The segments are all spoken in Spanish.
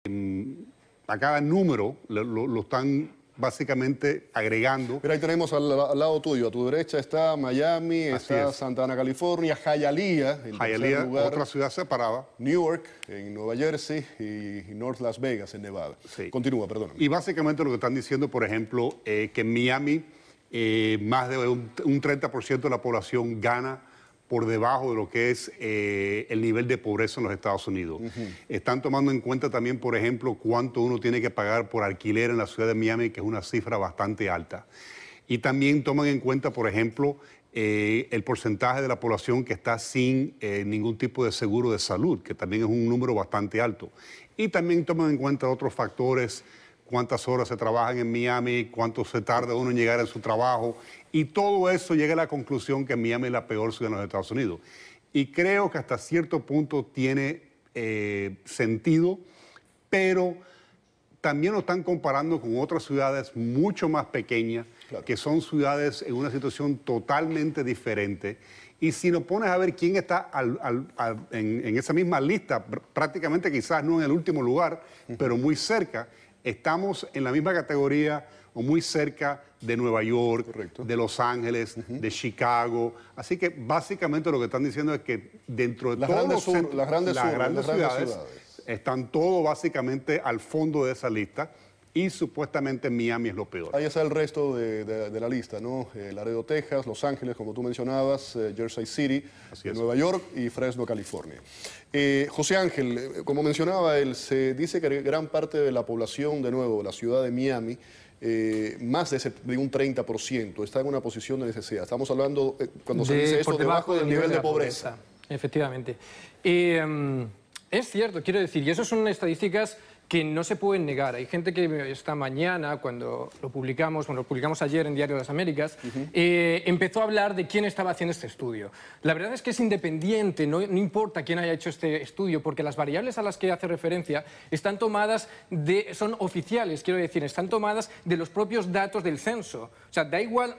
A cada número lo están básicamente agregando. Mira, ahí tenemos al lado tuyo, a tu derecha está Miami, está Santa Ana, California, Hialeah, en tercer lugar, otra ciudad separada. Newark, en Nueva Jersey, y North Las Vegas, en Nevada. Sí. Continúa, perdón. Y básicamente lo que están diciendo, por ejemplo, que en Miami más de un 30% de la población gana por debajo de lo que es el nivel de pobreza en los Estados Unidos. Están tomando en cuenta también, por ejemplo, cuánto uno tiene que pagar por alquiler en la ciudad de Miami, que es una cifra bastante alta. Y también toman en cuenta, por ejemplo, el porcentaje de la población que está sin ningún tipo de seguro de salud, que también es un número bastante alto. Y también toman en cuenta otros factores, cuántas horas se trabajan en Miami, cuánto se tarda uno en llegar a su trabajo, y todo eso llega a la conclusión que Miami es la peor ciudad en los Estados Unidos. Y creo que hasta cierto punto tiene sentido, pero también lo están comparando con otras ciudades mucho más pequeñas, claro, que son ciudades en una situación totalmente diferente. Y si nos pones a ver quién está en esa misma lista, prácticamente quizás no en el último lugar, pero muy cerca, estamos en la misma categoría o muy cerca de Nueva York, correcto, de Los Ángeles, de Chicago. Así que básicamente lo que están diciendo es que dentro de las grandes ciudades están todos básicamente al fondo de esa lista, y supuestamente Miami es lo peor. Ahí está el resto de la lista, ¿no? Laredo, Texas, Los Ángeles, como tú mencionabas, Jersey City, Nueva York y Fresno, California. José Ángel, como mencionaba él, se dice que gran parte de la población, de nuevo, de la ciudad de Miami, más de un 30%, está en una posición de necesidad. Estamos hablando, cuando se dice esto, debajo del nivel de pobreza. Efectivamente. Es cierto, quiero decir, y eso son estadísticas que no se pueden negar. Hay gente que esta mañana, cuando lo publicamos ayer en Diario de las Américas, empezó a hablar de quién estaba haciendo este estudio. La verdad es que es independiente, no importa quién haya hecho este estudio, porque las variables a las que hace referencia están tomadas son oficiales, quiero decir, están tomadas de los propios datos del censo. O sea, da igual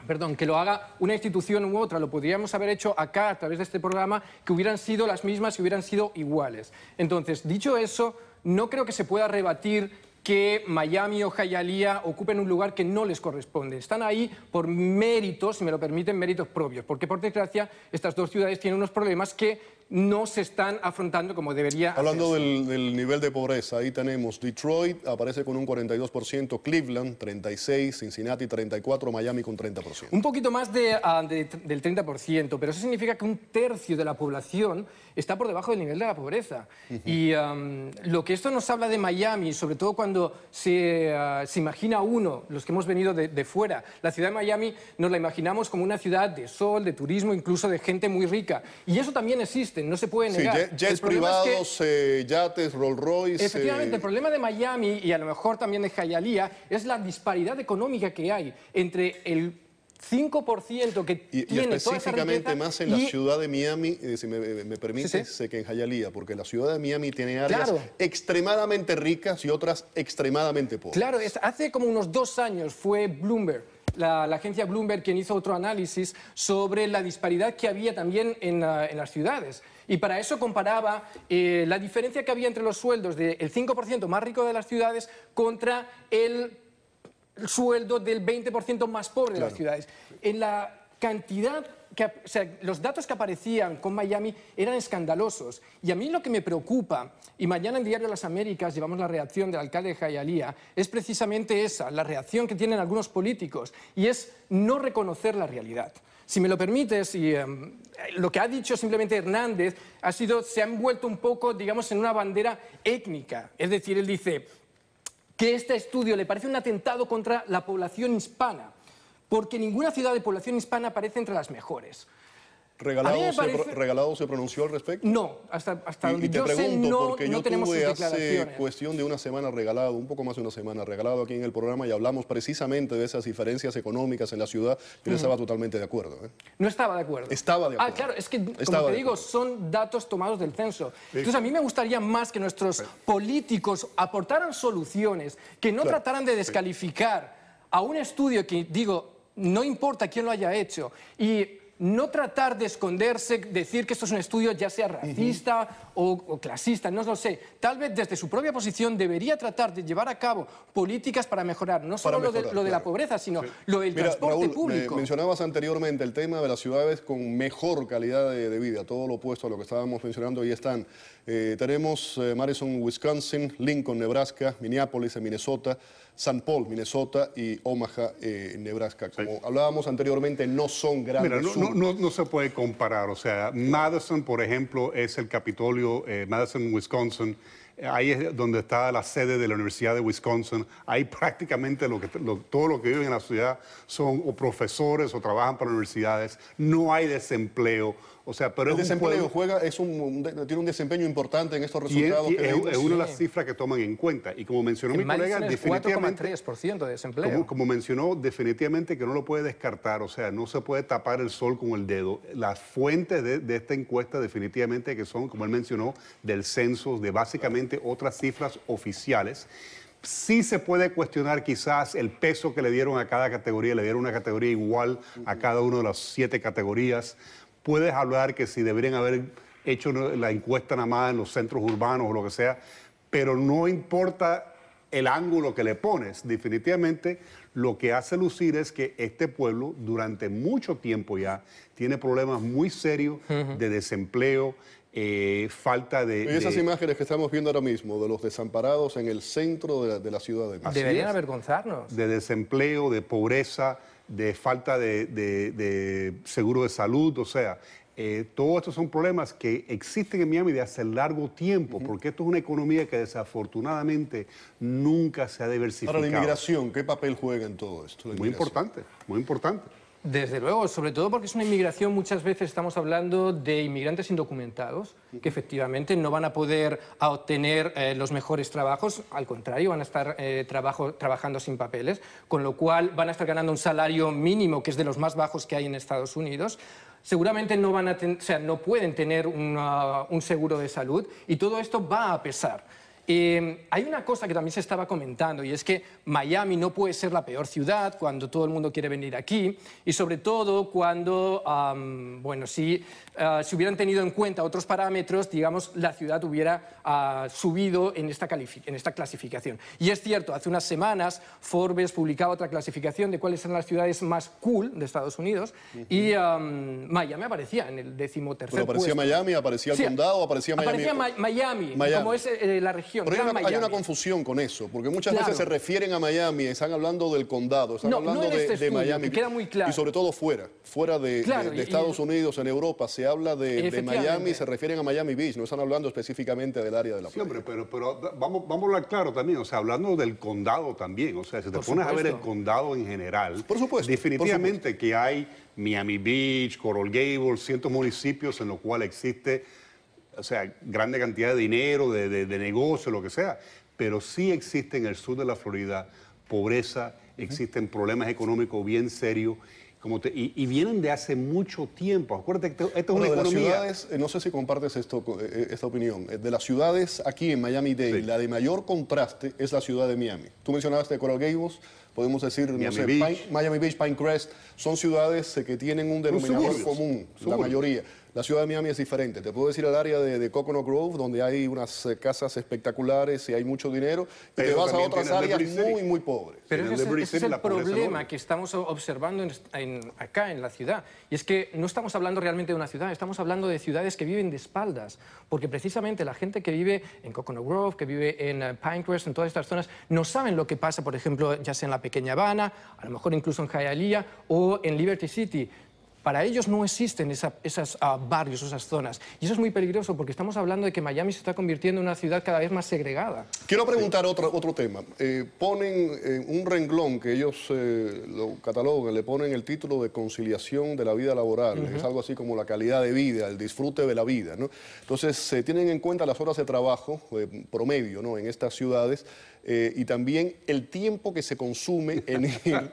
perdón, que lo haga una institución u otra, lo podríamos haber hecho acá a través de este programa, que hubieran sido las mismas y hubieran sido iguales. Entonces, dicho eso, no creo que se pueda rebatir que Miami o Hialeah ocupen un lugar que no les corresponde. Están ahí por méritos, si me lo permiten, méritos propios, porque por desgracia estas dos ciudades tienen unos problemas que no se están afrontando como debería Hablando del nivel de pobreza, ahí tenemos Detroit, aparece con un 42%, Cleveland, 36%, Cincinnati, 34%, Miami con 30%. Un poquito más del 30%, pero eso significa que un tercio de la población está por debajo del nivel de la pobreza. Y lo que esto nos habla de Miami, sobre todo cuando se imagina uno, los que hemos venido de fuera, la ciudad de Miami nos la imaginamos como una ciudad de sol, de turismo, incluso de gente muy rica. Y eso también existe. No se puede negar. Sí, jets privados, yates, Rolls Royce. Efectivamente, el problema de Miami y a lo mejor también de Hialeah es la disparidad económica que hay entre el 5% que tiene toda esa riqueza más en la ciudad de Miami, si me permites, que en Hialeah, porque la ciudad de Miami tiene áreas extremadamente ricas y otras extremadamente pobres. Claro, hace como unos 2 años fue Bloomberg, la agencia Bloomberg, quien hizo otro análisis sobre la disparidad que había también en las ciudades. Y para eso comparaba la diferencia que había entre los sueldos del 5% más rico de las ciudades contra el sueldo del 20% más pobre de las ciudades. En la cantidad, o sea, los datos que aparecían con Miami eran escandalosos. Y a mí lo que me preocupa, y mañana en Diario de las Américas llevamos la reacción del alcalde de Hialeah, es precisamente esa, la reacción que tienen algunos políticos, y es no reconocer la realidad. Si me lo permites, y lo que ha dicho simplemente Hernández se ha envuelto un poco, digamos, en una bandera étnica. Es decir, él dice que este estudio le parece un atentado contra la población hispana, porque ninguna ciudad de población hispana aparece entre las mejores. ¿Regalado se pronunció al respecto? No, hasta donde yo sé, no tenemos sus declaraciones. Hace cuestión de una semana Regalado, un poco más de una semana Regalado aquí en el programa, y hablamos precisamente de esas diferencias económicas en la ciudad, y él estaba totalmente de acuerdo. No estaba de acuerdo. Estaba de acuerdo. Ah, claro, es que, como te digo, son datos tomados del censo. Entonces, a mí me gustaría más que nuestros políticos aportaran soluciones, que no trataran de descalificar a un estudio que, digo, no importa quién lo haya hecho, y no tratar de esconderse, decir que esto es un estudio ya sea racista o clasista, no lo sé. Tal vez desde su propia posición debería tratar de llevar a cabo políticas para mejorar no solo lo de la pobreza, sino lo del transporte Raúl, público. mencionabas anteriormente el tema de las ciudades con mejor calidad de vida, todo lo opuesto a lo que estábamos mencionando, ahí están. Tenemos Madison, Wisconsin, Lincoln, Nebraska, Minneapolis, Minnesota, St. Paul, Minnesota y Omaha, Nebraska. Como hablábamos anteriormente, no son grandes. Mira, no se puede comparar. O sea, Madison, por ejemplo, es el Capitolio, Madison, Wisconsin. Ahí es donde está la sede de la Universidad de Wisconsin. Ahí prácticamente todos los que viven en la ciudad son o profesores o trabajan para universidades. No hay desempleo. O sea, pero el desempleo tiene un desempeño importante en estos resultados. Es una de las cifras que toman en cuenta. Y como mencionó mi colega, definitivamente 4,3% de desempleo. Como mencionó, definitivamente que no lo puede descartar. O sea, no se puede tapar el sol con el dedo. Las fuentes de esta encuesta definitivamente que son, como él mencionó, del censo, de básicamente otras cifras oficiales. Sí se puede cuestionar quizás el peso que le dieron a cada categoría. Le dieron una categoría igual a cada una de las 7 categorías. Puedes hablar que si deberían haber hecho la encuesta nada más en los centros urbanos o lo que sea, pero no importa el ángulo que le pones. Definitivamente lo que hace lucir es que este pueblo durante mucho tiempo ya tiene problemas muy serios de desempleo, falta de... Y esas imágenes que estamos viendo ahora mismo de los desamparados en el centro de la ciudad de México. Deberían avergonzarnos. De desempleo, de pobreza, de falta de seguro de salud, o sea, todos estos son problemas que existen en Miami de hace largo tiempo, porque esto es una economía que desafortunadamente nunca se ha diversificado. Ahora, la inmigración, ¿qué papel juega en todo esto? Muy importante, muy importante. Desde luego, sobre todo porque es una inmigración, muchas veces estamos hablando de inmigrantes indocumentados, que efectivamente no van a poder obtener los mejores trabajos, al contrario, van a estar trabajando sin papeles, con lo cual van a estar ganando un salario mínimo, que es de los más bajos que hay en Estados Unidos. Seguramente no pueden tener un seguro de salud y todo esto va a pesar. Hay una cosa que también se estaba comentando y es que Miami no puede ser la peor ciudad cuando todo el mundo quiere venir aquí y sobre todo cuando, si hubieran tenido en cuenta otros parámetros, digamos, la ciudad hubiera subido en esta clasificación. Y es cierto, hace unas semanas Forbes publicaba otra clasificación de cuáles eran las ciudades más cool de Estados Unidos y Miami aparecía en el 13º puesto. ¿Pero aparecía Miami, aparecía el condado, aparecía Miami? Aparecía Miami, como es la región. Pero hay una confusión con eso, porque muchas veces se refieren a Miami, están hablando del condado, están hablando de Miami. Queda muy claro. Y sobre todo fuera de Estados Unidos, en Europa, se habla de Miami, se refieren a Miami Beach, no están hablando específicamente del área de la playa. Sí, hombre, pero vamos a hablar claro también, o sea, hablando del condado también, o sea, si te pones a ver el condado en general, por supuesto, definitivamente que hay Miami Beach, Coral Gables, cientos de municipios en los cuales existe, o sea, grande cantidad de dinero, de negocio, lo que sea, pero sí existe en el sur de la Florida pobreza, existen problemas económicos bien serios, y vienen de hace mucho tiempo. Acuérdate que esto es una economía... De las ciudades, no sé si compartes esta opinión, de las ciudades aquí en Miami-Dade, la de mayor contraste es la ciudad de Miami. Tú mencionaste Coral Gables, podemos decir, Miami Beach, Pinecrest, son ciudades que tienen un denominador común, la mayoría. La ciudad de Miami es diferente. Te puedo decir el área de Coconut Grove, donde hay unas casas espectaculares y hay mucho dinero, y te vas a otras áreas muy pobres. Pero ese es el problema que estamos observando acá en la ciudad. Y es que no estamos hablando realmente de una ciudad, estamos hablando de ciudades que viven de espaldas. Porque precisamente la gente que vive en Coconut Grove, que vive en Pinecrest, en todas estas zonas, no saben lo que pasa, por ejemplo, ya sea en la Pequeña Habana, a lo mejor incluso en Hialeah o en Liberty City. Para ellos no existen esos barrios, esas zonas. Y eso es muy peligroso porque estamos hablando de que Miami se está convirtiendo en una ciudad cada vez más segregada. Quiero preguntar otro tema. Ponen un renglón que ellos lo catalogan, le ponen el título de conciliación de la vida laboral. Es algo así como la calidad de vida, el disfrute de la vida, ¿no? Entonces, se tienen en cuenta las horas de trabajo promedio, ¿no?, en estas ciudades y también el tiempo que se consume en ir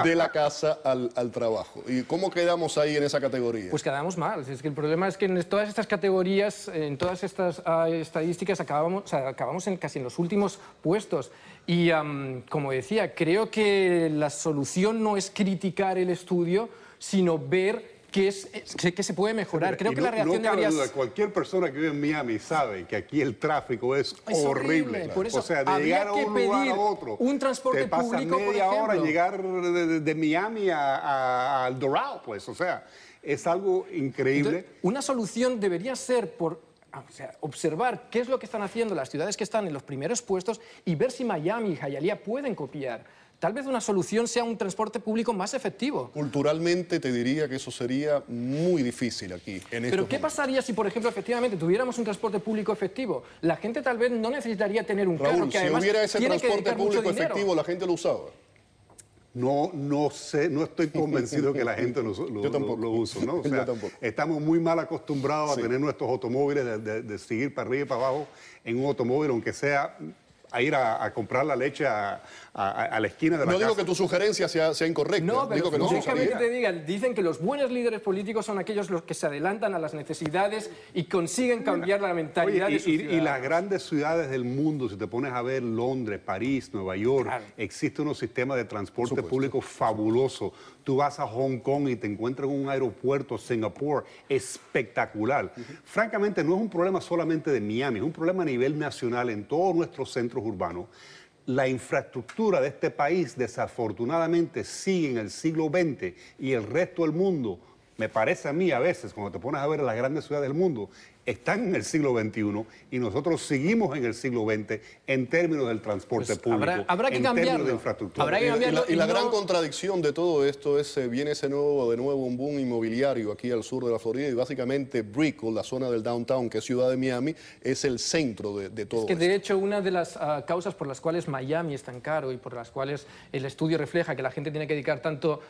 de la casa al trabajo. ¿Y cómo quedamos ahí en esa categoría? Pues quedamos mal. Es que el problema es que en todas estas categorías, en todas estas estadísticas, acabamos casi en los últimos puestos. Y como decía, creo que la solución no es criticar el estudio, sino ver que se puede mejorar. Creo que la reacción no cabe debería... duda, cualquier persona que vive en Miami sabe que aquí el tráfico es horrible. Por eso o sea, de llegar a un lugar a otro, un transporte te pasa público, media por hora ejemplo. llegar de Miami a El Dorado, pues. O sea, es algo increíble. Entonces, una solución debería ser observar qué es lo que están haciendo las ciudades que están en los primeros puestos y ver si Miami y Hialeah pueden copiar. Tal vez una solución sea un transporte público más efectivo. Culturalmente te diría que eso sería muy difícil aquí. Pero ¿qué pasaría si, por ejemplo, efectivamente tuviéramos un transporte público efectivo? La gente tal vez no necesitaría tener un carro, Raúl, que si además hubiera ese tiene que transporte dedicar mucho público dinero. efectivo, la gente lo usaba. No sé, no estoy convencido que la gente lo use, ¿no? O sea, Yo tampoco. estamos muy mal acostumbrados a tener nuestros automóviles, de seguir para arriba y para abajo en un automóvil, aunque sea a ir a comprar la leche a la esquina de la casa. No digo que tu sugerencia sea incorrecta. No, pero digo que no se déjame que usaría. te diga, dicen que los buenos líderes políticos son aquellos los que se adelantan a las necesidades y consiguen cambiar la mentalidad Oye, de sus y ciudadanos. las grandes ciudades del mundo, si te pones a ver Londres, París, Nueva York, Claro. existe un sistema de transporte público fabuloso. Tú vas a Hong Kong y te encuentras en un aeropuerto, Singapur, espectacular. Francamente, no es un problema solamente de Miami, es un problema a nivel nacional en todos nuestros centros urbanos. La infraestructura de este país, desafortunadamente, sigue en el siglo XX y el resto del mundo, me parece a mí a veces, cuando te pones a ver las grandes ciudades del mundo, están en el siglo XXI y nosotros seguimos en el siglo XX en términos del transporte público, habrá que en cambiarlo. términos de infraestructura. Habrá que cambiarlo Y la no- gran contradicción de todo esto es, viene de nuevo un boom inmobiliario aquí al sur de la Florida y básicamente Brickell, la zona del downtown, que es ciudad de Miami, es el centro de todo Es que esto. de hecho una de las causas por las cuales Miami es tan caro y por las cuales el estudio refleja que la gente tiene que dedicar tanto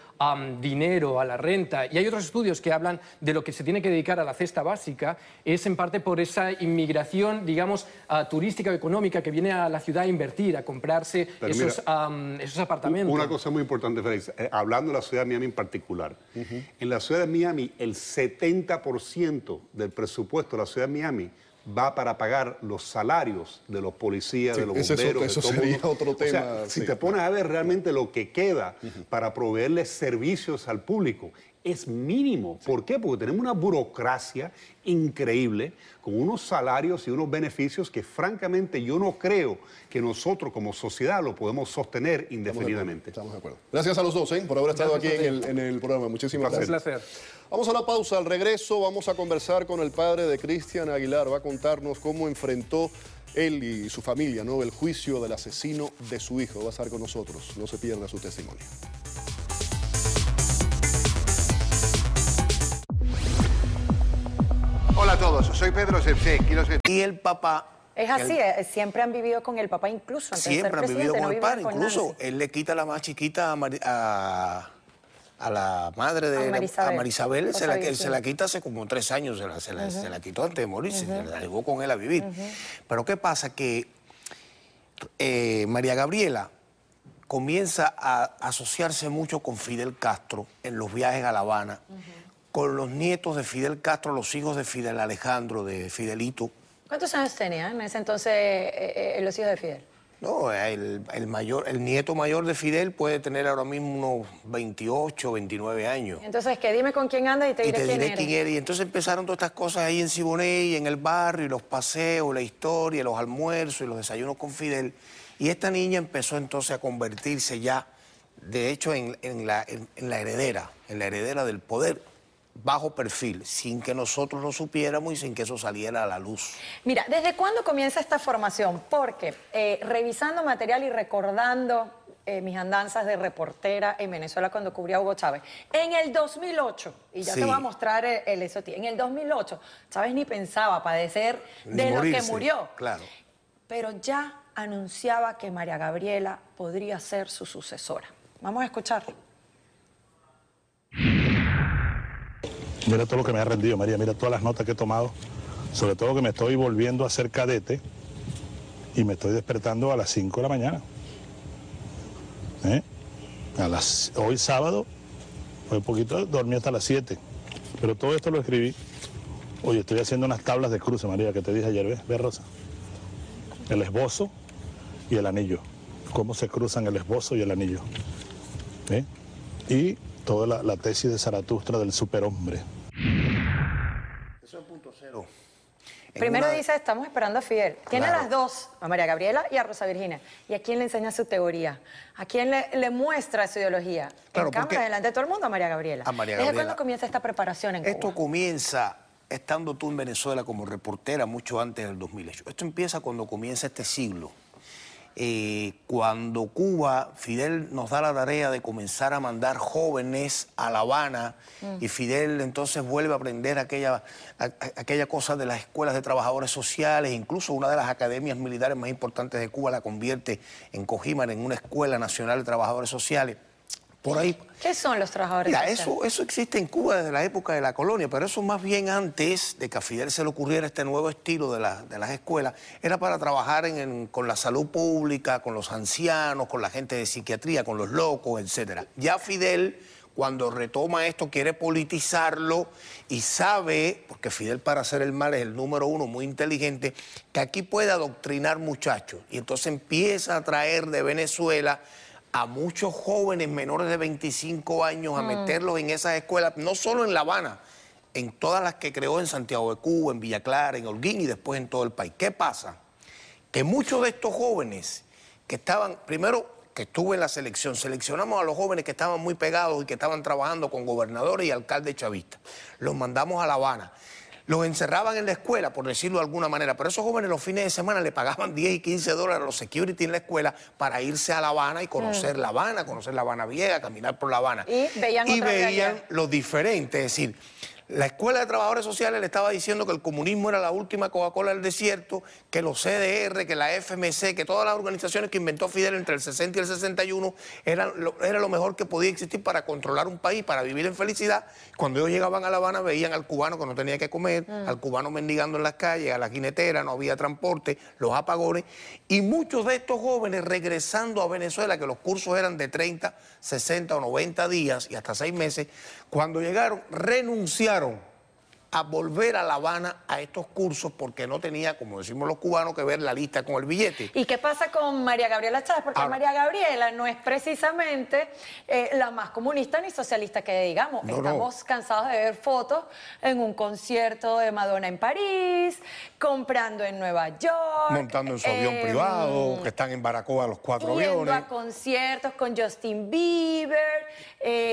dinero a la renta, y hay otros estudios que hablan de lo que se tiene que dedicar a la cesta básica, es en parte por esa inmigración, digamos, turística o económica que viene a la ciudad a invertir, a comprarse Pero esos apartamentos. Una cosa muy importante, Félix, hablando de la ciudad de Miami en particular. En la ciudad de Miami, el 70% del presupuesto de la ciudad de Miami va para pagar los salarios de los policías, de los bomberos. Eso de todo el sería mundo. otro O sea, tema. si sí. te pones a ver realmente lo que queda para proveerles servicios al público, es mínimo. ¿Por qué? Porque tenemos una burocracia increíble, con unos salarios y unos beneficios que francamente yo no creo que nosotros como sociedad lo podemos sostener indefinidamente. Estamos de acuerdo. Gracias a los dos por haber estado aquí en el programa. Muchísimas Un gracias. placer. Vamos a la pausa. Al regreso vamos a conversar con el padre de Cristian Aguilar. Va a contarnos cómo enfrentó él y su familia, ¿no?, el juicio del asesino de su hijo. Va a estar con nosotros. No se pierda su testimonio. Hola a todos, soy Pedro Sepsé. Y el papá... Es así, siempre han vivido con el papá, incluso antes de ser Siempre han presidente, vivido con no el vivían padre. con Incluso Nancy. él le quita la más chiquita a la madre de Marisabel. a Marisabel, O sea, él se la quita hace como 3 años, se la quitó antes de morirse, se la llevó con él a vivir. Pero ¿qué pasa? Que María Gabriela comienza a asociarse mucho con Fidel Castro en los viajes a La Habana, con los nietos de Fidel Castro, los hijos de Fidel Alejandro, de Fidelito. ¿Cuántos años tenía en ese entonces los hijos de Fidel? No, el nieto mayor de Fidel puede tener ahora mismo unos 28, 29 años. Entonces, que dime con quién anda y te Y diré te quién diré eres. quién eres. Y entonces empezaron todas estas cosas ahí en Siboney, en el barrio, y los paseos, la historia, los almuerzos y los desayunos con Fidel. Y esta niña empezó entonces a convertirse ya, de hecho, en la heredera del poder, bajo perfil, sin que nosotros lo supiéramos y sin que eso saliera a la luz. Mira, ¿desde cuándo comienza esta formación? Porque revisando material y recordando mis andanzas de reportera en Venezuela cuando cubría a Hugo Chávez, en el 2008, y ya Sí. te voy a mostrar eso a ti, en el 2008, Chávez ni pensaba padecer Ni de lo que morirse, murió. claro. Pero ya anunciaba que María Gabriela podría ser su sucesora. Vamos a escucharlo. Mira todo lo que me ha rendido, María, mira todas las notas que he tomado, sobre todo que me estoy volviendo a ser cadete y me estoy despertando a las 5 de la mañana. Hoy sábado, fue un poquito, dormí hasta las 7, pero todo esto lo escribí. Oye, estoy haciendo unas tablas de cruce, María, que te dije ayer, ¿ves, Rosa? El esbozo y el anillo, cómo se cruzan el esbozo y el anillo. ¿Ves? Y toda la tesis de Zaratustra del superhombre. Eso es punto cero. Primero dice, estamos esperando a Fidel. Tiene Claro. las dos, a María Gabriela y a Rosa Virginia. ¿Y a quién le enseña su teoría? ¿A quién le muestra su ideología? Claro, en cámara, porque- delante de todo el mundo, a María Gabriela. A María ¿Desde Gabriela. cuándo comienza esta preparación en Esto Cuba? comienza estando tú en Venezuela como reportera mucho antes del 2008. Esto empieza cuando comienza este siglo. Cuando Cuba, Fidel nos da la tarea de comenzar a mandar jóvenes a La Habana y Fidel entonces vuelve a aprender aquella cosa de las escuelas de trabajadores sociales, incluso una de las academias militares más importantes de Cuba la convierte en Cojímar en una escuela nacional de trabajadores sociales. Por ahí. ¿Qué son los trabajadores Mira, sociales? eso existe en Cuba desde la época de la colonia, pero eso más bien antes de que a Fidel se le ocurriera este nuevo estilo de las escuelas, era para trabajar con la salud pública, con los ancianos, con la gente de psiquiatría, con los locos, etc. Ya Fidel, cuando retoma esto, quiere politizarlo y sabe, porque Fidel para hacer el mal es el número uno, muy inteligente, que aquí puede adoctrinar muchachos. Y entonces empieza a traer de Venezuela a muchos jóvenes menores de 25 años a meterlos en esas escuelas, no solo en La Habana, en todas las que creó en Santiago de Cuba, en Villa Clara, en Holguín y después en todo el país. ¿Qué pasa? Que muchos de estos jóvenes que estaban, primero que estuve en la selección, seleccionamos a los jóvenes que estaban muy pegados y que estaban trabajando con gobernadores y alcaldes chavistas. Los mandamos a La Habana. Los encerraban en la escuela, por decirlo de alguna manera, pero esos jóvenes los fines de semana le pagaban 10 y 15 dólares a los security en la escuela para irse a La Habana y conocer La Habana, conocer La Habana Vieja, caminar por La Habana. Y veían otra realidad. lo diferente, es decir, la Escuela de Trabajadores Sociales le estaba diciendo que el comunismo era la última Coca-Cola del desierto, que los CDR, que la FMC, que todas las organizaciones que inventó Fidel entre el 60 y el 61 era lo mejor que podía existir para controlar un país, para vivir en felicidad. Cuando ellos llegaban a La Habana veían al cubano que no tenía que comer, al cubano mendigando en las calles, a la jinetera, no había transporte, los apagones. Y muchos de estos jóvenes regresando a Venezuela, que los cursos eran de 30, 60 o 90 días y hasta 6 meses, cuando llegaron renunciaron a volver a La Habana a estos cursos porque no tenía, como decimos los cubanos, que ver la lista con el billete. ¿Y qué pasa con María Gabriela Chávez? Porque Ahora, María Gabriela no es precisamente la más comunista ni socialista que digamos. No, Estamos cansados de ver fotos en un concierto de Madonna en París, comprando en Nueva York. Montando en su avión privado, que están en Baracoa los 4 Yendo aviones, a conciertos con Justin Bieber.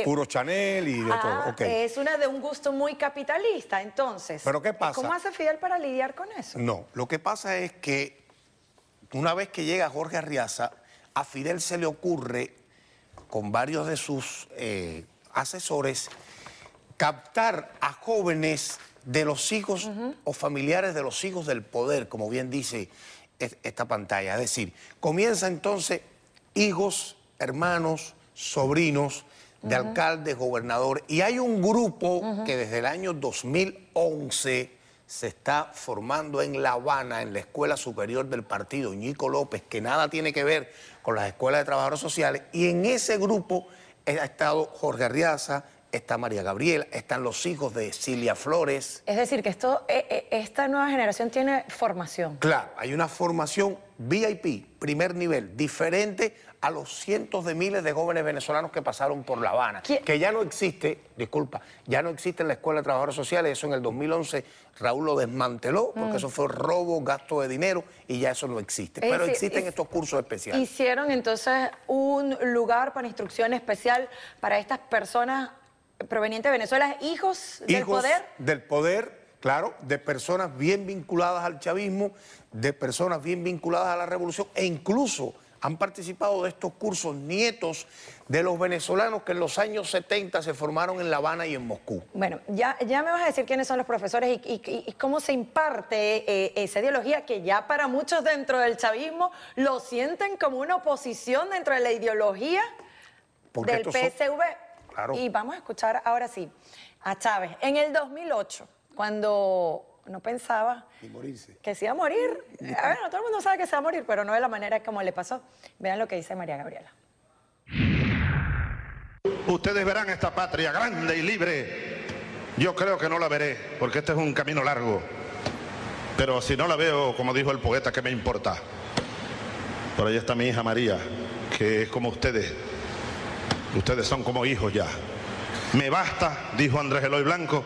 puro Chanel y de todo. Ok. Es una de un gusto muy capitalista. Entonces, ¿Pero qué pasa? ¿cómo hace Fidel para lidiar con eso? No, lo que pasa es que una vez que llega Jorge Arriaza, a Fidel se le ocurre, con varios de sus asesores, captar a jóvenes de los hijos o familiares de los hijos del poder, como bien dice esta pantalla. Es decir, comienza entonces hijos, hermanos, sobrinos de alcaldes, gobernadores, y hay un grupo que desde el año 2011 se está formando en La Habana, en la Escuela Superior del Partido Ñico López, que nada tiene que ver con las escuelas de trabajadores sociales, y en ese grupo ha estado Jorge Arriaza, está María Gabriela, están los hijos de Cilia Flores. Es decir, que esta nueva generación tiene formación. Claro, hay una formación VIP, primer nivel, diferente a los cientos de miles de jóvenes venezolanos que pasaron por La Habana, que ya no existe, disculpa, ya no existe en la Escuela de Trabajadores Sociales. Eso en el 2011 Raúl lo desmanteló, porque eso fue robo, gasto de dinero, y ya eso no existe. Pero existen estos cursos especiales. Hicieron entonces un lugar para instrucción especial para estas personas provenientes de Venezuela, hijos del poder. Del poder, claro, de personas bien vinculadas al chavismo, de personas bien vinculadas a la revolución, e incluso han participado de estos cursos nietos de los venezolanos que en los años 70 se formaron en La Habana y en Moscú. Bueno, ya me vas a decir quiénes son los profesores y cómo se imparte esa ideología que ya para muchos dentro del chavismo lo sienten como una oposición dentro de la ideología Porque del estos son- PSV. Claro. Y vamos a escuchar ahora sí a Chávez. En el 2008, cuando no pensaba Ni morirse. que se iba a morir. A ver, todo el mundo sabe que se va a morir, pero no de la manera como le pasó. Vean lo que dice María Gabriela. Ustedes verán esta patria grande y libre. Yo creo que no la veré, porque este es un camino largo. Pero si no la veo, como dijo el poeta, ¿qué me importa? Por ahí está mi hija María, que es como ustedes. Ustedes son como hijos ya. Me basta, dijo Andrés Eloy Blanco,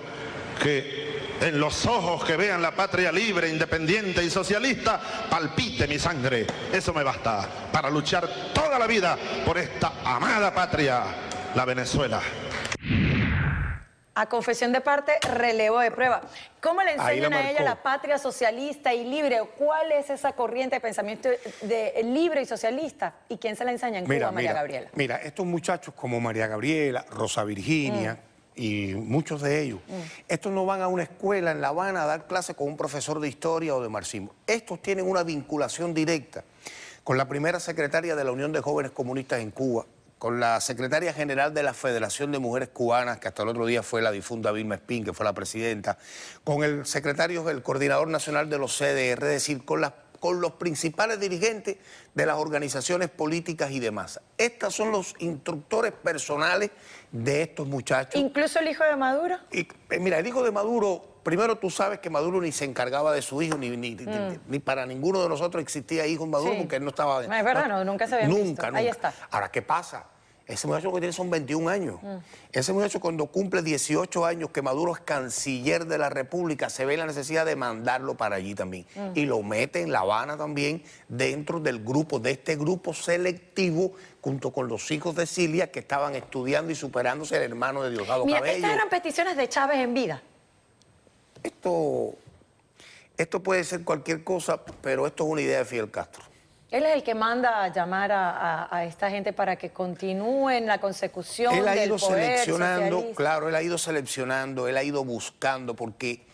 que en los ojos que vean la patria libre, independiente y socialista, palpite mi sangre. Eso me basta para luchar toda la vida por esta amada patria, la Venezuela. A confesión de parte, relevo de prueba. ¿Cómo le enseñan a ella la patria socialista y libre? ¿Cuál es esa corriente de pensamiento libre y socialista? ¿Y quién se la enseña en Cuba, María Gabriela? Mira, estos muchachos como María Gabriela, Rosa Virginia y muchos de ellos, estos no van a una escuela en La Habana a dar clases con un profesor de historia o de marxismo. Estos tienen una vinculación directa con la primera secretaria de la Unión de Jóvenes Comunistas en Cuba, con la secretaria general de la Federación de Mujeres Cubanas, que hasta el otro día fue la difunta Vilma Espín, que fue la presidenta, con el secretario, el coordinador nacional de los CDR, es decir, con los principales dirigentes de las organizaciones políticas y demás. Estos son los instructores personales de estos muchachos. ¿Incluso el hijo de Maduro? Y, mira, el hijo de Maduro, primero tú sabes que Maduro ni se encargaba de su hijo, ni para ninguno de nosotros existía hijo en Maduro, porque él no estaba... No, es verdad, nunca se había visto. Nunca. Ahí está. Ahora, ¿qué pasa? Ese muchacho que tiene son 21 años. Ese muchacho cuando cumple 18 años, que Maduro es canciller de la República, se ve la necesidad de mandarlo para allí también. Y lo mete en La Habana también, dentro del grupo, de este grupo selectivo, junto con los hijos de Cilia, que estaban estudiando y superándose el hermano de Diosdado Cabello. Estas eran peticiones de Chávez en vida. Esto puede ser cualquier cosa, pero esto es una idea de Fidel Castro. Él es el que manda a llamar a esta gente para que continúen la consecución él ha del ido poder seleccionando, socialista. claro, él ha ido seleccionando, él ha ido buscando, porque,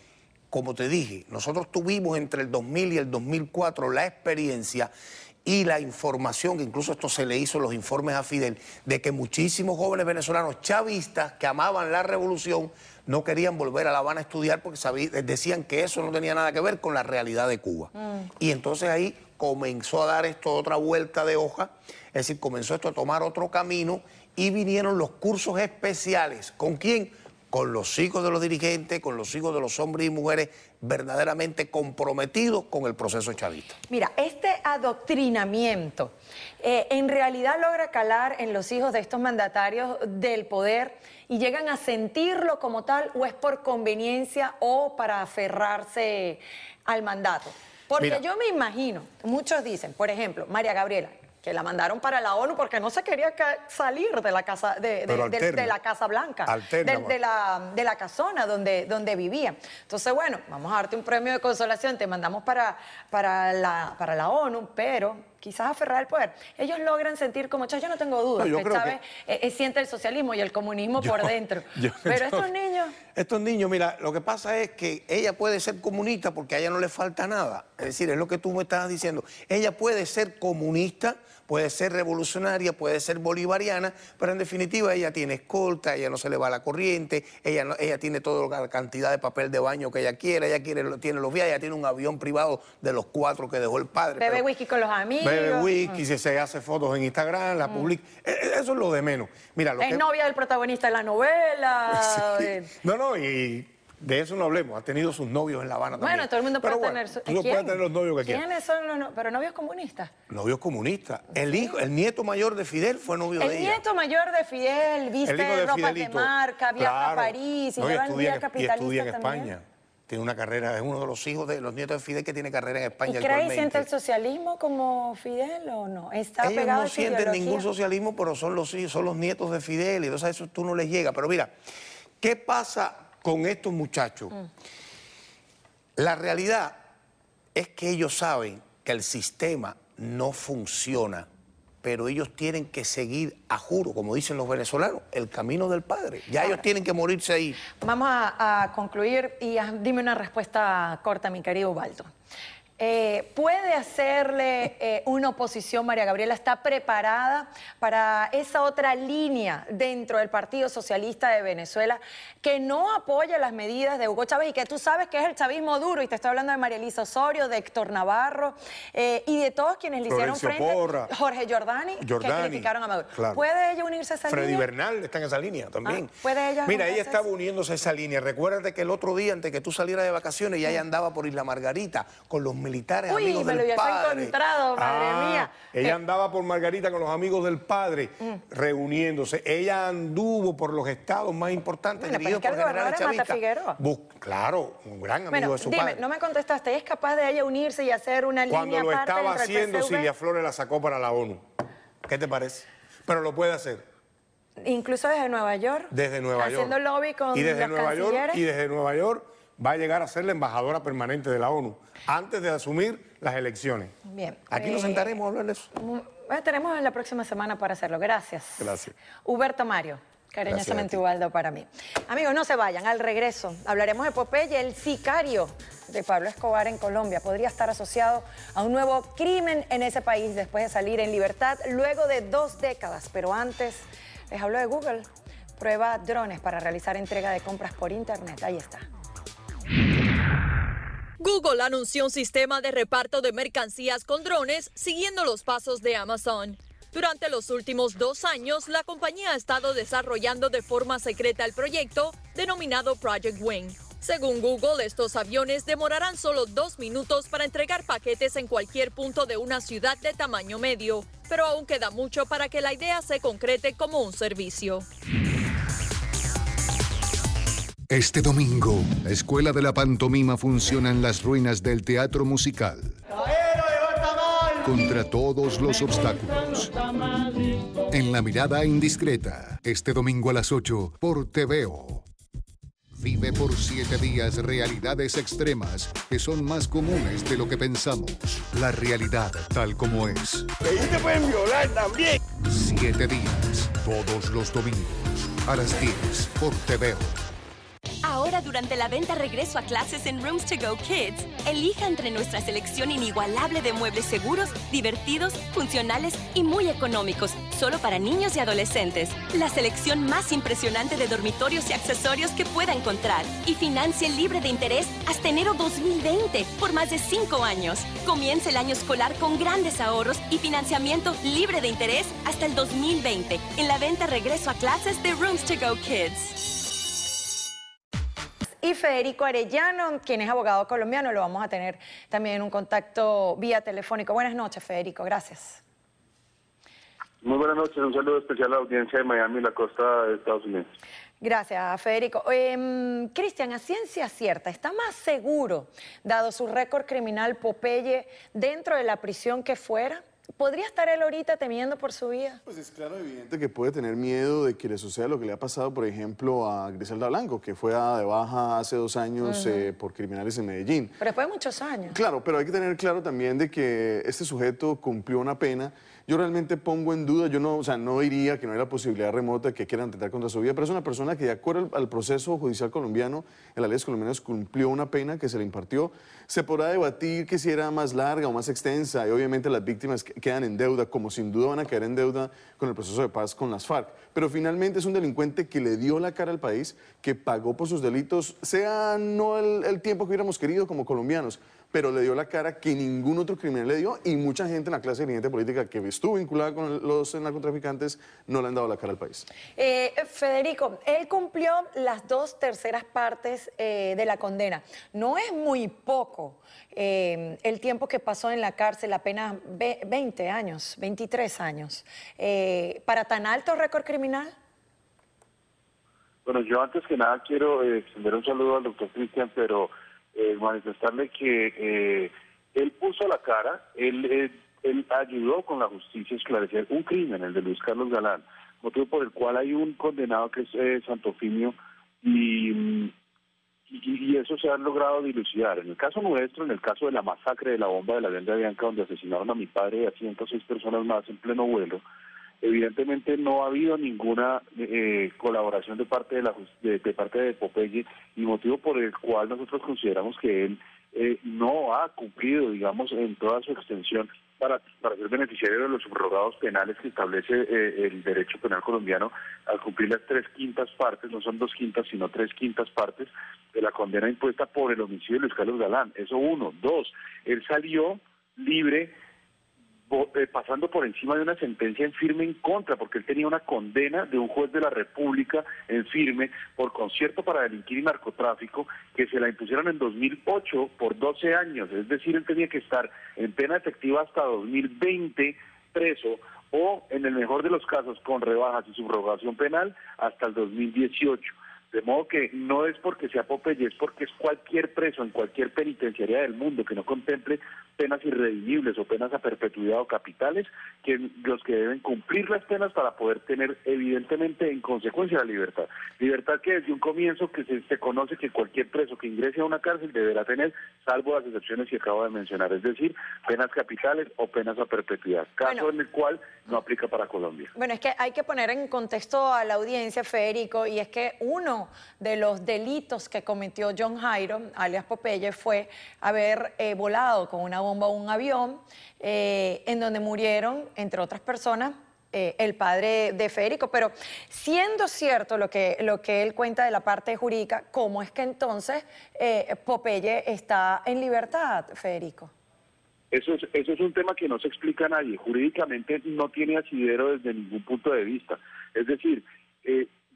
como te dije, nosotros tuvimos entre el 2000 y el 2004 la experiencia y la información, que incluso esto se le hizo los informes a Fidel, de que muchísimos jóvenes venezolanos chavistas que amaban la revolución no querían volver a La Habana a estudiar porque decían que eso no tenía nada que ver con la realidad de Cuba. Y entonces ahí comenzó a dar esto otra vuelta de hoja, es decir, comenzó esto a tomar otro camino y vinieron los cursos especiales. ¿Con quién? Con los hijos de los dirigentes, con los hijos de los hombres y mujeres verdaderamente comprometidos con el proceso chavista. Mira, este adoctrinamiento en realidad logra calar en los hijos de estos mandatarios del poder y llegan a sentirlo como tal, o es por conveniencia o para aferrarse al mandato. Porque Mira, yo me imagino, muchos dicen, por ejemplo, María Gabriela, que la mandaron para la ONU porque no se quería salir de la Casa, de la Casa Blanca, de la casona donde vivía. Entonces, bueno, vamos a darte un premio de consolación, te mandamos para la ONU, pero quizás aferrar al poder. Ellos logran sentir como, yo no tengo dudas, que Chávez siente el socialismo y el comunismo por dentro. Pero estos niños... Estos niños, mira, lo que pasa es que ella puede ser comunista porque a ella no le falta nada. Es decir, es lo que tú me estabas diciendo. Ella puede ser comunista, puede ser revolucionaria, puede ser bolivariana, pero en definitiva ella tiene escolta, ella no se le va la corriente, ella tiene toda la cantidad de papel de baño que ella quiere, tiene los viajes, ella tiene un avión privado de los 4 que dejó el padre. Bebe whisky con los amigos. Bebe whisky, se hace fotos en Instagram, la publica. Eso es lo de menos. Mira, es novia del protagonista de la novela. Sí. No, y de eso no hablemos. Ha tenido sus novios en La Habana también. Bueno, todo el mundo puede tener sus... Tú puedes tener los novios que quieras. ¿Quiénes son los novios? ¿Pero novios comunistas? Novios comunistas. El nieto mayor de Fidel fue novio de ella. El nieto mayor de Fidel, viste ropas de marca, viaja a París y lleva el día capitalista también. Y estudia en España. Tiene una carrera, es uno de los hijos de los nietos de Fidel que tiene carrera en España. ¿Y cree y siente el socialismo como Fidel o no? ¿Está Ellos pegado no a su sienten ideología? ningún socialismo, pero son los nietos de Fidel y entonces a eso tú no les llega. Pero mira, ¿qué pasa con estos muchachos? La realidad es que ellos saben que el sistema no funciona, pero ellos tienen que seguir, a juro, como dicen los venezolanos, el camino del padre. Ya ellos tienen que morirse ahí. Vamos a concluir y dime una respuesta corta, mi querido Ubaldo. ¿Puede hacerle una oposición, María Gabriela? ¿Está preparada para esa otra línea dentro del Partido Socialista de Venezuela que no apoya las medidas de Hugo Chávez y que tú sabes que es el chavismo duro? Y te estoy hablando de María Elisa Osorio, de Héctor Navarro y de todos quienes le hicieron frente. Porra, Jorge Jordani, que criticaron a Maduro. Claro. ¿Puede ella unirse a esa Freddy línea? Bernal está en esa línea también. ¿Puede ella Mira, ella juntarse estaba uniéndose a esa línea. Recuérdate que el otro día, antes que tú salieras de vacaciones, ella andaba por Isla Margarita con los militares, Uy, amigos me lo del hubiese padre. encontrado, madre mía. Ella andaba por Margarita con los amigos del padre, reuniéndose. Ella anduvo por los estados más importantes, Bueno, pero es dirigidos que el por gobernador generales es Mata chavistas. Figueroa. Claro, un gran amigo Bueno, de su dime, padre. no me contestaste, ¿es capaz de ella unirse y hacer una Cuando línea lo aparte estaba entre el haciendo, PSV? Silvia Flores la sacó para la ONU. ¿Qué te parece? Pero lo puede hacer. Incluso desde Nueva York. Desde Nueva York. Haciendo lobby con y desde los Nueva York, cancilleres. y desde Nueva York va a llegar a ser la embajadora permanente de la ONU antes de asumir las elecciones. Bien. Aquí nos sentaremos a hablar de eso. Tenemos la próxima semana para hacerlo. Gracias. Gracias. Huberto Mario. Cariñosamente Ubaldo para mí. Amigos, no se vayan. Al regreso hablaremos de Popeye, el sicario de Pablo Escobar en Colombia. Podría estar asociado a un nuevo crimen en ese país después de salir en libertad luego de 2 décadas. Pero antes, les hablo de Google. Prueba drones para realizar entrega de compras por internet. Ahí está. Google anunció un sistema de reparto de mercancías con drones siguiendo los pasos de Amazon. Durante los últimos 2 años, la compañía ha estado desarrollando de forma secreta el proyecto denominado Project Wing. Según Google, estos aviones demorarán solo 2 minutos para entregar paquetes en cualquier punto de una ciudad de tamaño medio, pero aún queda mucho para que la idea se concrete como un servicio. Este domingo, la Escuela de la Pantomima funciona en las ruinas del Teatro Musical. Contra todos los obstáculos. En La Mirada Indiscreta, este domingo a las 8 por TVO. Vive por 7 días realidades extremas que son más comunes de lo que pensamos. La realidad tal como es. Ahí te pueden violar también. 7 días, todos los domingos, a las 10 por TVO. Ahora, durante la venta regreso a clases en Rooms to Go Kids, elija entre nuestra selección inigualable de muebles seguros, divertidos, funcionales y muy económicos, solo para niños y adolescentes. La selección más impresionante de dormitorios y accesorios que pueda encontrar. Y financie libre de interés hasta enero 2020, por más de 5 años. Comience el año escolar con grandes ahorros y financiamiento libre de interés hasta el 2020, en la venta regreso a clases de Rooms to Go Kids. Y Federico Arellano, quien es abogado colombiano, lo vamos a tener también en un contacto vía telefónico. Buenas noches, Federico, gracias. Muy buenas noches, un saludo especial a la audiencia de Miami y la costa de Estados Unidos. Gracias, Federico. Cristian, a ciencia cierta, ¿está más seguro, dado su récord criminal Popeye, dentro de la prisión que fuera? ¿Podría estar él ahorita temiendo por su vida? Pues es claro, evidente que puede tener miedo de que le suceda lo que le ha pasado, por ejemplo, a Griselda Blanco, que fue dada de baja hace 2 años por criminales en Medellín. Pero después de muchos años. Claro, pero hay que tener claro también de que este sujeto cumplió una pena. Yo realmente pongo en duda, yo no, o sea, no diría que no hay la posibilidad remota de que quieran atentar contra su vida, pero es una persona que de acuerdo al proceso judicial colombiano, en las leyes colombianas cumplió una pena que se le impartió. Se podrá debatir que si era más larga o más extensa y obviamente las víctimas quedan en deuda, como sin duda van a quedar en deuda con el proceso de paz con las FARC. Pero finalmente es un delincuente que le dio la cara al país, que pagó por sus delitos, sea no el tiempo que hubiéramos querido como colombianos, pero le dio la cara que ningún otro criminal le dio y mucha gente en la clase dirigente política que estuvo vinculada con los narcotraficantes no le han dado la cara al país. Federico, él cumplió las 2/3 partes de la condena. No es muy poco el tiempo que pasó en la cárcel, apenas 20 años, 23 años. ¿Para tan alto récord criminal? Bueno, yo antes que nada quiero extender un saludo al doctor Cristian, pero manifestarle que él puso la cara, él ayudó con la justicia a esclarecer un crimen, el de Luis Carlos Galán, motivo por el cual hay un condenado que es Santofimio y eso se ha logrado dilucidar. En el caso nuestro, en el caso de la masacre de la bomba de la Venda Bianca, donde asesinaron a mi padre y a 106 personas más en pleno vuelo, evidentemente no ha habido ninguna colaboración de parte de parte de Popeye, y motivo por el cual nosotros consideramos que él no ha cumplido, digamos, en toda su extensión para ser beneficiario de los subrogados penales que establece el derecho penal colombiano, al cumplir las 3/5 partes, no son 2/5 sino 3/5 partes de la condena impuesta por el homicidio de Luis Carlos Galán. Eso 1. 2, él salió libre pasando por encima de una sentencia en firme en contra, porque él tenía una condena de un juez de la República en firme por concierto para delinquir y narcotráfico, que se la impusieron en 2008 por 12 años, es decir, él tenía que estar en pena efectiva hasta 2020 preso, o en el mejor de los casos con rebajas y subrogación penal hasta el 2018. De modo que no es porque sea Popeye, es porque es cualquier preso en cualquier penitenciaría del mundo que no contemple penas irredimibles o penas a perpetuidad o capitales, que los que deben cumplir las penas para poder tener evidentemente en consecuencia la libertad. Libertad que desde un comienzo que se conoce que cualquier preso que ingrese a una cárcel deberá tener, salvo las excepciones que acabo de mencionar, es decir, penas capitales o penas a perpetuidad, caso en el cual no aplica para Colombia. Bueno, es que hay que poner en contexto a la audiencia, Federico, y es que uno de los delitos que cometió John Jairo, alias Popeye, fue haber volado con una bomba a un avión en donde murieron, entre otras personas, el padre de Federico. Pero siendo cierto lo que él cuenta de la parte jurídica, ¿cómo es que entonces Popeye está en libertad, Federico? Eso es un tema que no se explica a nadie. Jurídicamente no tiene asidero desde ningún punto de vista. Es decir,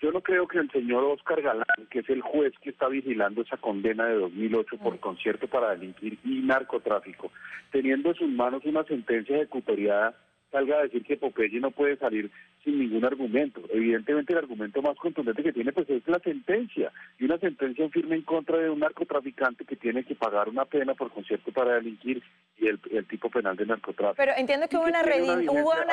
yo no creo que el señor Oscar Galán, que es el juez que está vigilando esa condena de 2008 por concierto para delinquir y narcotráfico, teniendo en sus manos una sentencia ejecutoriada, salga a decir que Popeye no puede salir sin ningún argumento. Evidentemente el argumento más contundente que tiene pues es la sentencia, y una sentencia en firme en contra de un narcotraficante que tiene que pagar una pena por concierto para delinquir y el tipo penal de narcotráfico. Pero entiendo que hubo una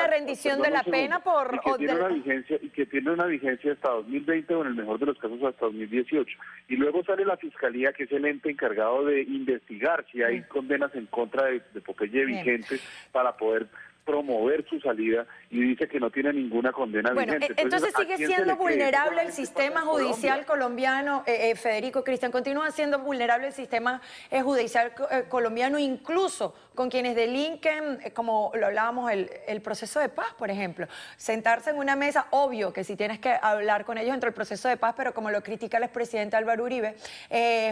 rendición de la pena por... Y que tiene una vigencia hasta 2020 o en el mejor de los casos hasta 2018. Y luego sale la Fiscalía, que es el ente encargado de investigar si hay condenas en contra de Popeye vigentes para poder promover su salida, y dice que no tiene ninguna condena vigente. Entonces sigue siendo vulnerable el sistema judicial colombiano, Federico, Cristian, continúa siendo vulnerable el sistema judicial colombiano, incluso con quienes delinquen, como lo hablábamos, el proceso de paz, por ejemplo. Sentarse en una mesa, obvio que si tienes que hablar con ellos dentro del proceso de paz, pero como lo critica el expresidente Álvaro Uribe,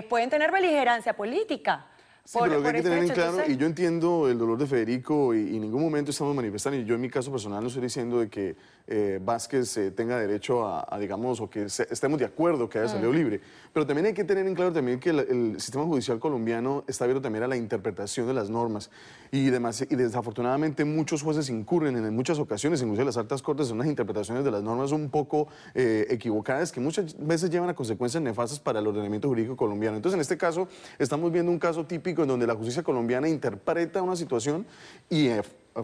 pueden tener beligerancia política. Sí, pero lo que hay que tener en claro, y yo entiendo el dolor de Federico y en ningún momento estamos manifestando, y yo en mi caso personal no estoy diciendo de que Vázquez tenga derecho a, digamos, o que estemos de acuerdo que haya salido libre, pero también hay que tener en claro también que el sistema judicial colombiano está abierto también a la interpretación de las normas, y desafortunadamente muchos jueces incurren en muchas ocasiones, incluso las altas cortes, en unas interpretaciones de las normas un poco equivocadas, que muchas veces llevan a consecuencias nefastas para el ordenamiento jurídico colombiano. Entonces, en este caso, estamos viendo un caso típico en donde la justicia colombiana interpreta una situación y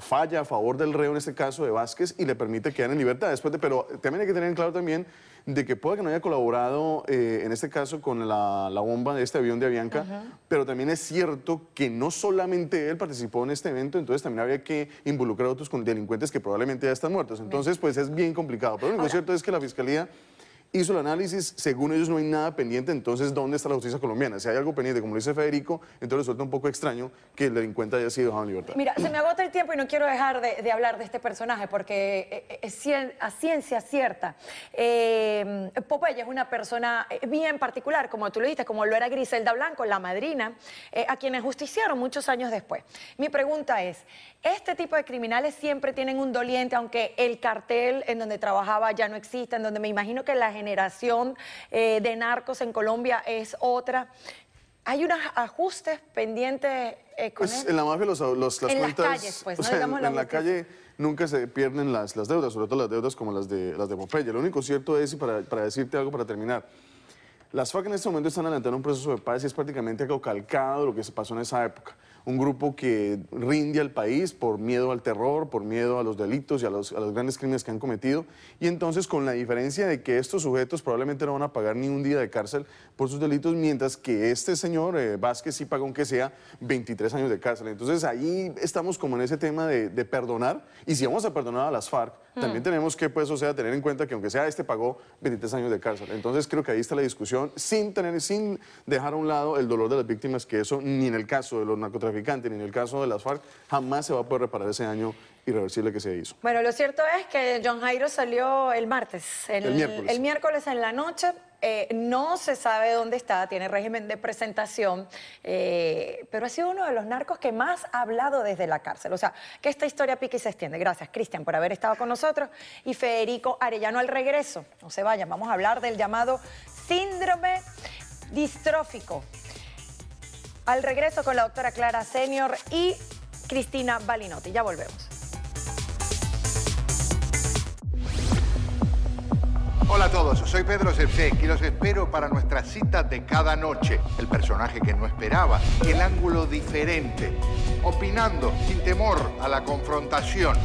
falla a favor del reo, en este caso de Vázquez, y le permite quedar en libertad. Pero también hay que tener en claro también de que puede que no haya colaborado, en este caso, con la bomba de este avión de Avianca, pero también es cierto que no solamente él participó en este evento, entonces también habría que involucrar a otros delincuentes que probablemente ya están muertos. Entonces, pues es bien complicado. Pero lo único cierto es que la Fiscalía hizo el análisis, según ellos no hay nada pendiente, entonces ¿dónde está la justicia colombiana? Si hay algo pendiente, como lo dice Federico, entonces resulta un poco extraño que el delincuente haya sido dejado en libertad. Mira, se me agota el tiempo y no quiero dejar de hablar de este personaje porque es a ciencia cierta. Popeye es una persona bien particular, como tú lo dijiste, como lo era Griselda Blanco, la madrina, a quienes justiciaron muchos años después. Mi pregunta es, ¿este tipo de criminales siempre tienen un doliente, aunque el cartel en donde trabajaba ya no exista, en donde me imagino que la generación de narcos en Colombia es otra? ¿Hay unos ajustes pendientes con él? En la mafia las cuentas... Las calles, pues, no digamos en la calle nunca se pierden las deudas, sobre todo las deudas como las de Popeye. Lo único cierto es, y para decirte algo para terminar, las FARC en este momento están adelantando un proceso de paz y es prácticamente algo calcado de lo que se pasó en esa época. Un grupo que rinde al país por miedo al terror, por miedo a los delitos y a los grandes crímenes que han cometido. Y entonces, con la diferencia de que estos sujetos probablemente no van a pagar ni un día de cárcel por sus delitos, mientras que este señor Vázquez sí pagó, aunque sea 23 años de cárcel. Entonces, ahí estamos como en ese tema de perdonar. Y si vamos a perdonar a las FARC, también tenemos que, pues, o sea, tener en cuenta que aunque sea pagó 23 años de cárcel. Entonces, creo que ahí está la discusión, sin dejar a un lado el dolor de las víctimas, que eso, ni en el caso de los narcotraficantes, ni en el caso de las FARC, jamás se va a poder reparar ese daño irreversible que se hizo. Bueno, lo cierto es que John Jairo salió el martes, el miércoles en la noche. no se sabe dónde está, tiene régimen de presentación, pero ha sido uno de los narcos que más ha hablado desde la cárcel. O sea, que esta historia pique y se extiende. Gracias, Cristian, por haber estado con nosotros. Y Federico Arellano al regreso. No se vayan, vamos a hablar del llamado síndrome distrófico. Al regreso con la doctora Clara Senior y Cristina Balinotti. Ya volvemos. Hola a todos, soy Pedro Sepsek y los espero para nuestra cita de cada noche. El personaje que no esperaba, el ángulo diferente, opinando sin temor a la confrontación,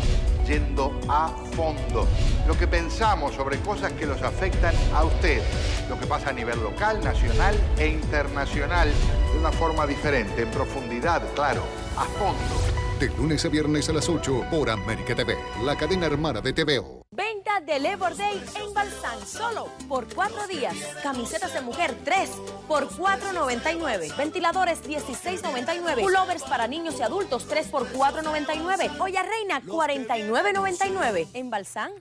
yendo a fondo. Lo que pensamos sobre cosas que los afectan a usted, lo que pasa a nivel local, nacional e internacional, de una forma diferente, en profundidad, claro, a fondo. De lunes a viernes a las 8 por América TV, la cadena hermana de TVO. Venta de Labor Day en Balsán, solo por 4 días. Camisetas de mujer 3 por $4.99. Ventiladores $16.99. Pullovers para niños y adultos 3 por $4.99. Olla Reina $49.99. En Balsán.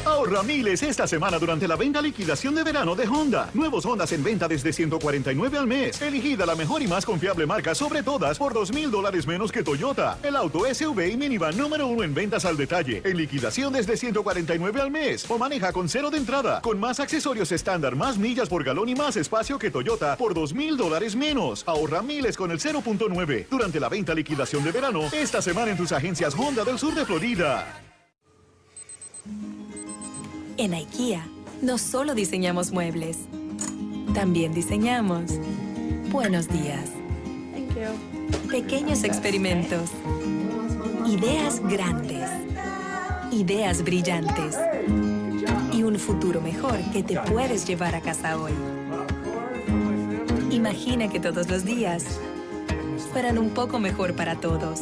Ahorra miles esta semana durante la venta liquidación de verano de Honda. Nuevos Hondas en venta desde $149 al mes. Elegida la mejor y más confiable marca sobre todas por $2,000 menos que Toyota. El auto SUV y minivan número 1 en ventas al detalle. En liquidación desde $149 al mes. O maneja con 0 de entrada. Con más accesorios estándar, más millas por galón y más espacio que Toyota por $2,000 menos. Ahorra miles con el 0.9 durante la venta liquidación de verano esta semana en tus agencias Honda del sur de Florida. En IKEA, no solo diseñamos muebles, también diseñamos buenos días. Pequeños experimentos. Ideas grandes. Ideas brillantes. Y un futuro mejor que te puedes llevar a casa hoy. Imagina que todos los días fueran un poco mejor para todos.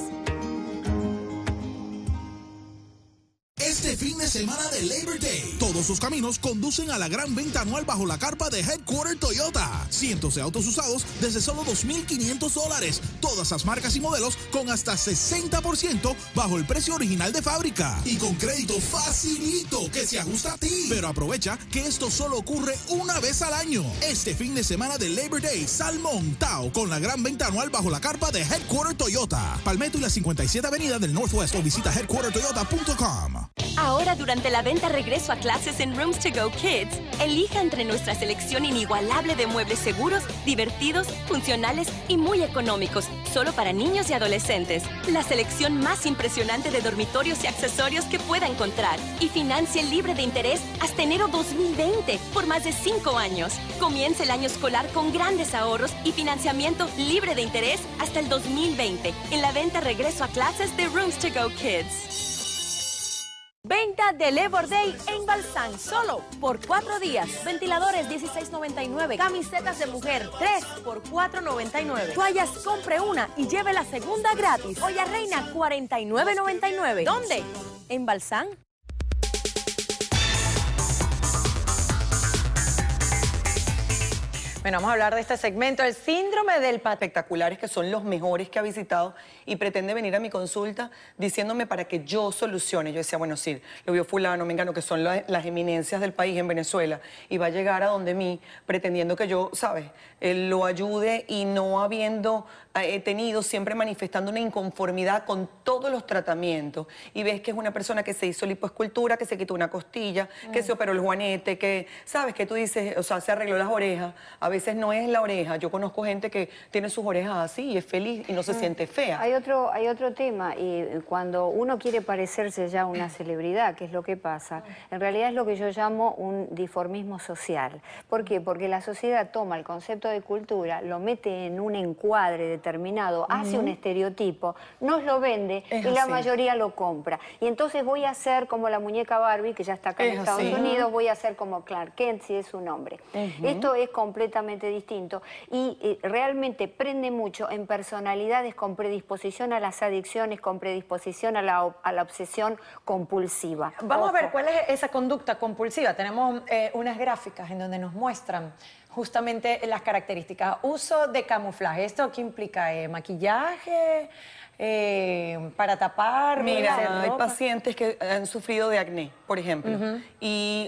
Este fin de semana de Labor Day, todos sus caminos conducen a la gran venta anual bajo la carpa de Headquarter Toyota. Cientos de autos usados desde solo $2,500. Todas las marcas y modelos con hasta 60% bajo el precio original de fábrica. Y con crédito facilito que se ajusta a ti. Pero aprovecha que esto solo ocurre una vez al año. Este fin de semana de Labor Day, sal montao con la gran venta anual bajo la carpa de Headquarter Toyota. Palmetto y la 57 Avenida del Northwest o visita headquartertoyota.com. Ahora durante la venta regreso a clases en Rooms to Go Kids, elija entre nuestra selección inigualable de muebles seguros, divertidos, funcionales y muy económicos, solo para niños y adolescentes. La selección más impresionante de dormitorios y accesorios que pueda encontrar. Y financie libre de interés hasta enero 2020 por más de 5 años. Comience el año escolar con grandes ahorros y financiamiento libre de interés hasta el 2020 en la venta regreso a clases de Rooms to Go Kids. Venta de Labor Day en Balsán, solo por 4 días. Ventiladores $16.99. Camisetas de mujer 3 por $4.99. Toallas, compre una y lleve la segunda gratis. Olla Reina $49.99. ¿Dónde? En Balsán. Bueno, vamos a hablar de este segmento, el síndrome del espectaculares que son los mejores que ha visitado y pretende venir a mi consulta diciéndome para que yo solucione. Yo decía, bueno, sí, lo vio fulano, mengano, que son las eminencias del país en Venezuela y va a llegar a donde mí pretendiendo que yo, ¿sabes?, lo ayude y no habiendo tenido, siempre manifestando una inconformidad con todos los tratamientos. Y ves que es una persona que se hizo lipoescultura, que se quitó una costilla, que se operó el juanete, que, ¿sabes?, que tú dices, o sea, se arregló las orejas. A veces no es la oreja. Yo conozco gente que tiene sus orejas así y es feliz y no se siente fea. Hay otro tema, y cuando uno quiere parecerse ya a una celebridad, que es lo que pasa, en realidad es lo que yo llamo un diformismo social. ¿Por qué? Porque la sociedad toma el concepto de cultura, lo mete en un encuadre determinado, hace un estereotipo, nos lo vende y la mayoría lo compra. Y entonces voy a ser como la muñeca Barbie, que ya está acá en Estados Unidos, voy a ser como Clark Kent, si es un hombre. Esto es completamente distinto y realmente prende mucho en personalidades con predisposición a las adicciones, con predisposición a la obsesión compulsiva. Vamos a ver cuál es esa conducta compulsiva. Tenemos unas gráficas en donde nos muestran justamente las características. Uso de camuflaje. ¿Esto qué implica? ¿Maquillaje? ¿Para tapar? Mira, hay pacientes que han sufrido de acné, por ejemplo,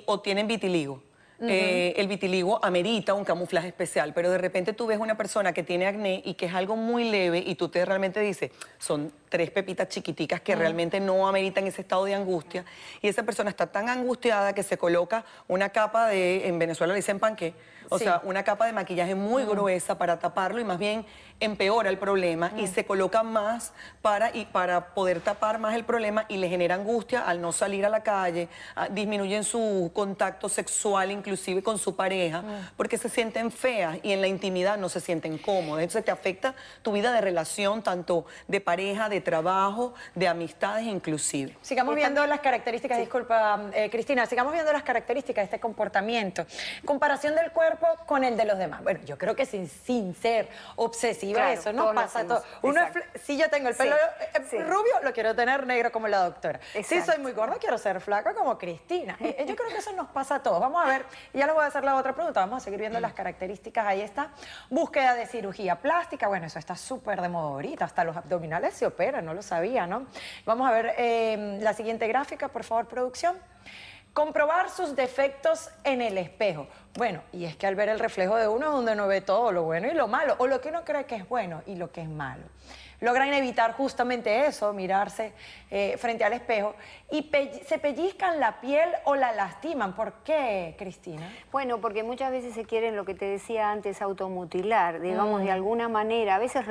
o tienen vitiligo. el vitiligo amerita un camuflaje especial, pero de repente tú ves una persona que tiene acné y que es algo muy leve y tú te realmente dices, son 3 pepitas chiquiticas que realmente no ameritan ese estado de angustia, y esa persona está tan angustiada que se coloca una capa de, en Venezuela le dicen panqué, o sea, una capa de maquillaje muy gruesa para taparlo y más bien empeora el problema y se coloca más para poder tapar más el problema y le genera angustia al no salir a la calle, disminuyen su contacto sexual inclusive con su pareja porque se sienten feas y en la intimidad no se sienten cómodas. Entonces te afecta tu vida de relación, tanto de pareja, de trabajo, de amistades inclusive. Sigamos viendo las características, disculpa Cristina, sigamos viendo las características de este comportamiento. Comparación del cuerpo con el de los demás. Bueno, yo creo que sin ser obsesiva, claro, eso no pasa todo. Uno si yo tengo el pelo rubio, lo quiero tener negro como la doctora. Si soy muy gordo, quiero ser flaco como Cristina. Yo creo que eso nos pasa a todos. Vamos a ver, y ya les voy a hacer la otra pregunta, vamos a seguir viendo las características. Ahí está, búsqueda de cirugía plástica. Bueno, eso está súper de moda ahorita, hasta los abdominales se operan, no lo sabía, ¿no? Vamos a ver la siguiente gráfica, por favor, producción. Comprobar sus defectos en el espejo. Bueno, y es que al ver el reflejo de uno es donde uno ve todo lo bueno y lo malo, o lo que uno cree que es bueno y lo que es malo. Logran evitar justamente eso, mirarse frente al espejo, y se pellizcan la piel o la lastiman. ¿Por qué, Cristina? Bueno, porque muchas veces se quieren, lo que te decía antes, automutilar, digamos, de alguna manera. A veces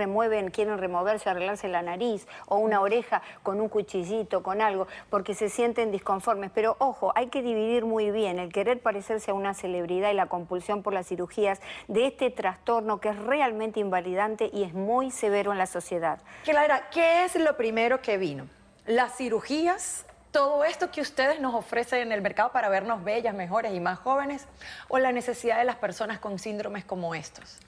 quieren removerse, arreglarse la nariz o una oreja con un cuchillito, con algo, porque se sienten disconformes. Pero ojo, hay que dividir muy bien el querer parecerse a una celebridad y la compulsión por las cirugías de este trastorno que es realmente invalidante y es muy severo en la sociedad. Clara, ¿qué es lo primero que vino? ¿Las cirugías? ¿Todo esto que ustedes nos ofrecen en el mercado para vernos bellas, mejores y más jóvenes? ¿O la necesidad de las personas con síndromes como estos?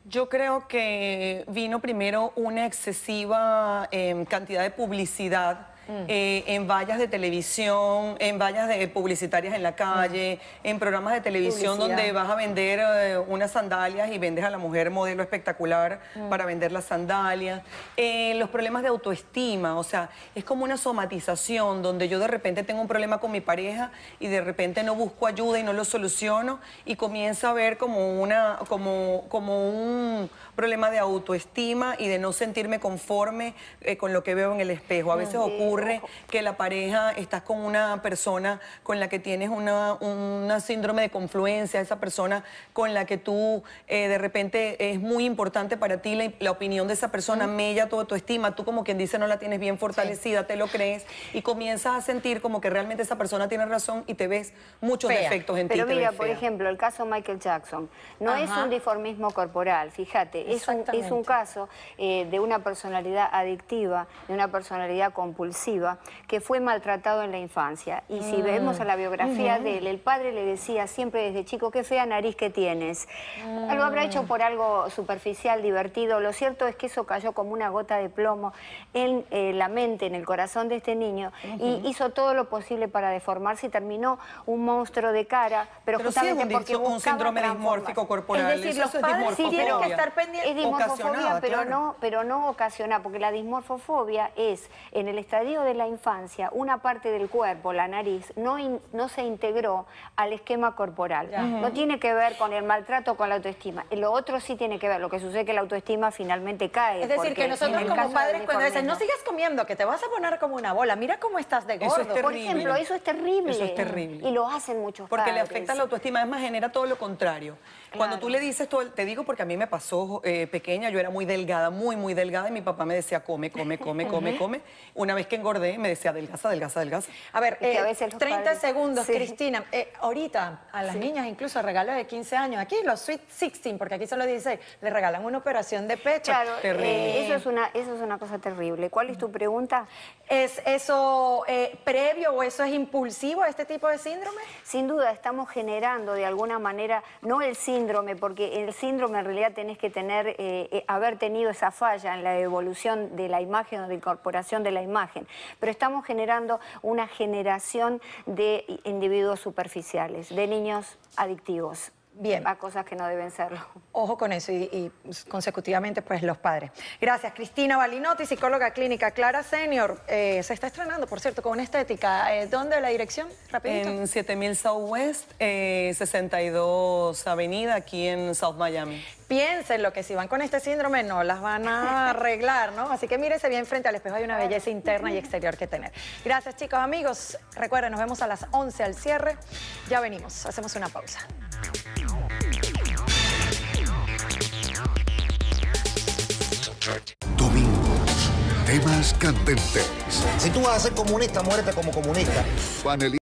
Yo creo que vino primero una excesiva cantidad de publicidad en vallas de televisión, en vallas publicitarias en la calle, en programas de televisión donde vas a vender unas sandalias y vendes a la mujer modelo espectacular para vender las sandalias. Los problemas de autoestima, o sea, es como una somatización donde yo de repente tengo un problema con mi pareja y de repente no busco ayuda y no lo soluciono y comienza a ver como un problema de autoestima y de no sentirme conforme con lo que veo en el espejo. A veces ocurre que la pareja, estás con una persona con la que tienes una síndrome de confluencia, esa persona con la que tú de repente es muy importante para ti, la opinión de esa persona mella tu autoestima, tú como quien dice no la tienes bien fortalecida, te lo crees y comienzas a sentir como que realmente esa persona tiene razón y te ves muchos defectos en ti. Pero mira, por ejemplo, el caso Michael Jackson, no es un disformismo corporal, fíjate, es un caso de una personalidad adictiva, de una personalidad compulsiva, que fue maltratado en la infancia. Y si vemos a la biografía de él, el padre le decía siempre desde chico, qué fea nariz que tienes. Lo habrá hecho por algo superficial, divertido. Lo cierto es que eso cayó como una gota de plomo en la mente, en el corazón de este niño, y hizo todo lo posible para deformarse y terminó un monstruo de cara, pero justamente sí, porque un síndrome dismórfico corporal. Es decir, los padres sí tienen que estar pendientes. Es dismorfofobia, pero no ocasiona, porque la dismorfofobia es, en el estadio de la infancia, una parte del cuerpo, la nariz, no se integró al esquema corporal. No tiene que ver con el maltrato, con la autoestima. Lo otro sí tiene que ver, lo que sucede es que la autoestima finalmente cae. Es decir, que nosotros como padres cuando dicen, no sigas comiendo, que te vas a poner como una bola, mira cómo estás de gordo. Eso es terrible. Por ejemplo, eso es terrible. Eso es terrible. Y lo hacen muchos porque padres. Le afecta la autoestima, además genera todo lo contrario. Claro. Cuando tú le dices todo, te digo porque a mí me pasó pequeña, yo era muy delgada, muy delgada, y mi papá me decía, come. Una vez que engordé, me decía, adelgaza. A ver, 30 segundos, Cristina. Ahorita a las niñas, incluso regalos de 15 años, aquí los Sweet 16, porque aquí son los 16, les regalan una operación de pecho. Claro, eso es una cosa terrible. ¿Cuál es tu pregunta? ¿Es eso previo o eso es impulsivo a este tipo de síndrome? Sin duda, estamos generando de alguna manera, no el síndrome, porque el síndrome en realidad tenés que haber tenido esa falla en la evolución de la imagen o de incorporación de la imagen, pero estamos generando una generación de individuos superficiales, de niños adictivos. Bien. a cosas que no deben serlo. Ojo con eso y consecutivamente pues los padres. Gracias. Cristina Balinotti, psicóloga clínica. Clara Senior, se está estrenando, por cierto, con una estética. ¿Dónde la dirección? Rapidito. En 7000 Southwest, 62 Avenida, aquí en South Miami. Piénsenlo, que si van con este síndrome no las van a arreglar, ¿no? Así que mírense bien frente al espejo, hay una belleza interna y exterior que tener. Gracias, chicos, amigos. Recuerden, nos vemos a las 11 al cierre. Ya venimos, hacemos una pausa. Domingos, temas candentes. Si tú vas a ser comunista, muérete como comunista. Panelistas